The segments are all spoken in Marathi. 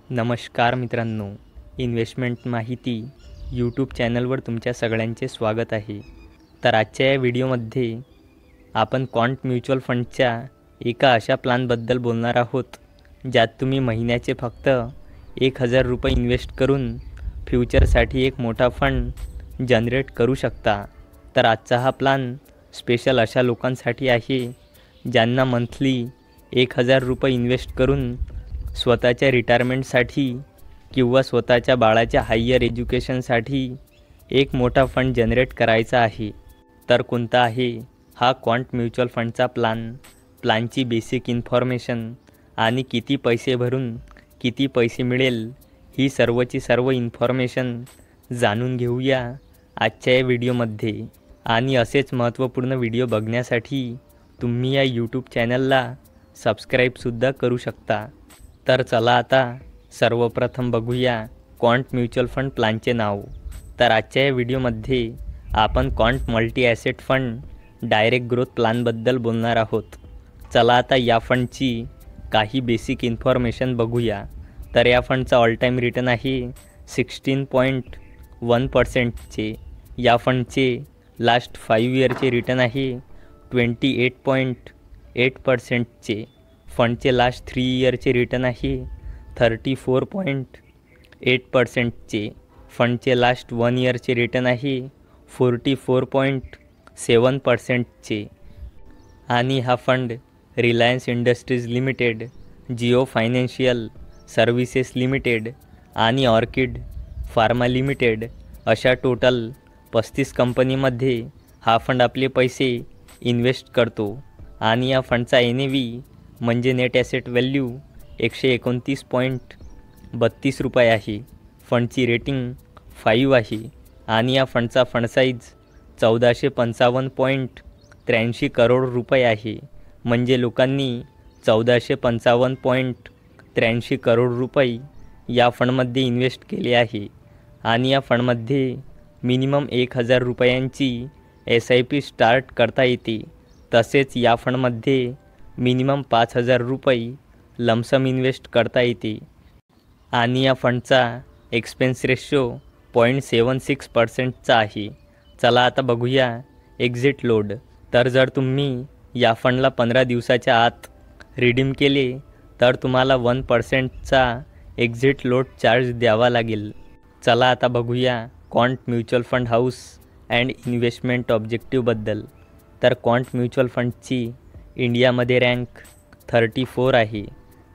नमस्कार मित्रांनो, इन्व्हेस्टमेंट माहिती यूट्यूब चॅनलवर तुमच्या सगळ्यांचे स्वागत आहे. तर आजच्या या व्हिडिओमध्ये आपण क्वांट म्युच्युअल फंडच्या एका अशा प्लॅनबद्दल बोलणार आहोत, ज्यात तुम्ही महिन्याचे फक्त 1000 रुपये इन्व्हेस्ट करून फ्युचरसाठी एक मोठा फंड जनरेट करू शकता. तर आजचा हा प्लॅन स्पेशल अशा लोकांसाठी आहे, ज्यांना मंथली 1000 रुपये इन्व्हेस्ट करून स्वतःच्या रिटायरमेंटसाठी किंवा स्वतःच्या बाळाच्या हायर एज्युकेशनसाठी एक मोठा फंड जनरेट करायचा आहे. तर कोणता आहे हा क्वांट म्युच्युअल फंडचा प्लॅनची बेसिक इन्फॉर्मेशन आणि किती पैसे भरून किती पैसे मिळेल ही सर्वची सर्व इन्फॉर्मेशन जाणून घेऊया आजच्या या व्हिडिओमध्ये. आणि असेच महत्त्वपूर्ण व्हिडिओ बघण्यासाठी तुम्ही या यूट्यूब चॅनलला सबस्क्राईबसुद्धा करू शकता. तर चला आता सर्वप्रथम बघूया क्वांट म्युच्युअल फंड प्लॅनचे नाव. तर आजच्या या व्हिडिओमध्ये आपण quant multi asset fund direct growth प्लॅनबद्दल बोलणार आहोत. चला आता या फंडची काही बेसिक इन्फॉर्मेशन बघूया. तर या फंडचा ऑल टाईम रिटर्न आहे 16.1%चे. या फंडचे लास्ट 5 इयरचे रिटर्न आहे 28.8%चे. फंडचे लास्ट 3 इयरचे रिटर्न आहे 34.8%चे. फंडचे लास्ट 1 इयरचे रिटर्न आहे 44.7%चे. आणि हा fund Reliance industries limited, Jio financial services limited आणि ऑर्किड फार्मा लिमिटेड अशा टोटल 35 कंपनीमध्ये हा फंड आपले पैसे इन्व्हेस्ट करतो. आणि या फंडचा NAV म्हणजे नेट ॲसेट व्हॅल्यू 129.32 रुपये आहे. फंडची रेटिंग 5 आहे. आणि या फंडचा फंड साईज 1455.83 करोड रुपये आहे. म्हणजे लोकांनी 1455.83 करोड रुपये या फंडमध्ये इन्व्हेस्ट केले आहे. आणि या फंडमध्ये मिनिमम 1000 रुपयांची SIP स्टार्ट करता येते. तसेच या फंडमध्ये मिनिमम 5000 रुपये लमसम इन्व्हेस्ट करता येते. आणि या फंडचा एक्सपेन्स रेशो 0.76%चा आहे. चला आता बघूया एक्झिट लोड. तर जर तुम्ही या फंडला 15 दिवसाच्या आत रिडीम केले तर तुम्हाला 1%चा एक्झिट लोड चार्ज द्यावा लागेल. चला आता बघूया quant mutual fund house and इन्व्हेस्टमेंट ऑब्जेक्टिव्हबद्दल. तर क्वांट म्युच्युअल फंडची इंडियामध्ये रँक 34 आहे.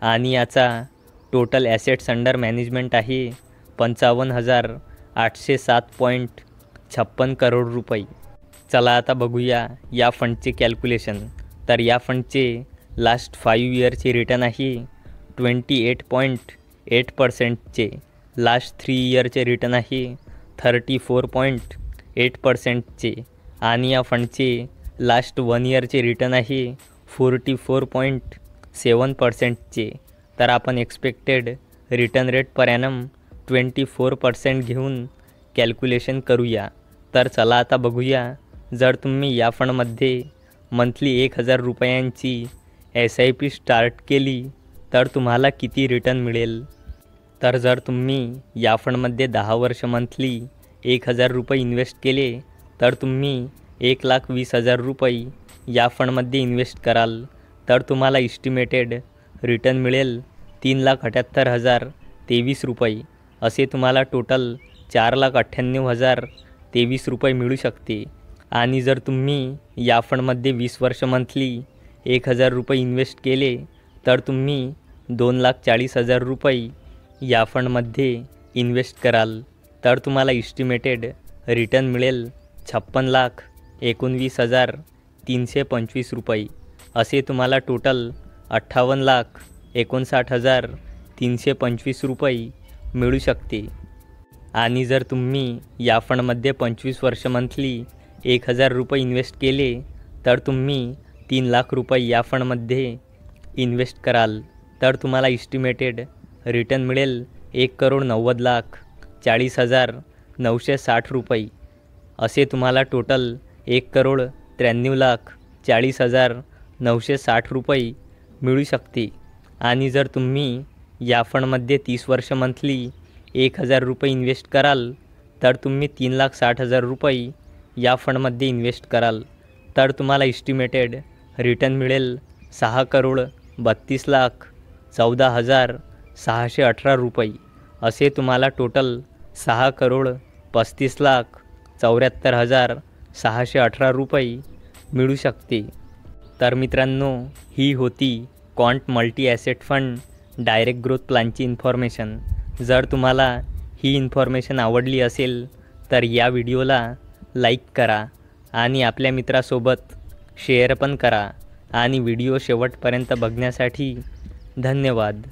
आणि याचा टोटल ॲसेट्स अंडर मॅनेजमेंट आहे 55,807.56 करोड रुपये. चला आता बघूया या फंडचे कॅल्क्युलेशन. तर या फंडचे लास्ट 5 इयरचे रिटर्न आहे 28.8%चे. लास्ट 3 इयरचे रिटर्न आहे 34.8%चे. आणि या फंडचे लास्ट 1 इयरचे रिटर्न आहे 44.7%चे. तर आपण expected return rate per annum 24% घेऊन कॅल्क्युलेशन करूया. तर चला आता बघूया जर तुम्ही या फंडमध्ये मंथली 1000 रुपयांची SIP स्टार्ट केली तर तुम्हाला किती रिटर्न मिळेल. तर जर तुम्ही या फंडमध्ये 10 वर्ष मंथली 1000 रुपये इन्व्हेस्ट केले तर तुम्ही 1,20,000 रुपये या फंडमध्ये इन्व्हेस्ट कराल तर तुम्हाला इस्टिमेटेड रिटर्न मिळेल 3,78,023 रुपये. असे तुम्हाला टोटल 4,98,023 रुपये मिळू शकते. आणि जर तुम्ही या फंडमध्ये 20 वर्ष मंथली 1000 रुपये इन्व्हेस्ट केले तर तुम्ही 2,40,000 रुपये या फंडमध्ये इन्व्हेस्ट कराल तर तुम्हाला इस्टिमेटेड रिटर्न मिळेल 56,19,325 रुपये. असे तुम्हाला टोटल 58,59,325 रुपये मिळू शकते. आणि जर तुम्ही या फंडमध्ये 25 वर्ष मंथली 1000 रुपये इन्व्हेस्ट केले तर तुम्ही 3 लाख रुपये या फंडमध्ये इन्व्हेस्ट कराल तर तुम्हाला इस्टिमेटेड रिटर्न मिळेल 1,90,40,960 रुपये. असे तुम्हाला टोटल 1,93,40,960 रुपये मिळू शकते. आणि जर तुम्ही या फंडमध्ये 30 वर्ष मंथली 1,000 रुपये इन्व्हेस्ट कराल तर तुम्ही 3,60,000 रुपये या फंडमध्ये इन्व्हेस्ट कराल तर तुम्हाला इस्टिमेटेड रिटर्न मिळेल 6,32,14,618 रुपये. असे तुम्हाला टोटल 6,35,74,618 रुपये मिळू शकते. तर मित्रांनो, ही होती quant multi asset fund direct growth प्लॅनची इन्फॉर्मेशन. जर तुम्हाला ही इन्फॉर्मेशन आवडली असेल तर या व्हिडिओला लाईक करा आणि आपल्या मित्रासोबत शेअर पण करा आणि व्हिडिओ शेवटपर्यंत बघण्यासाठी धन्यवाद.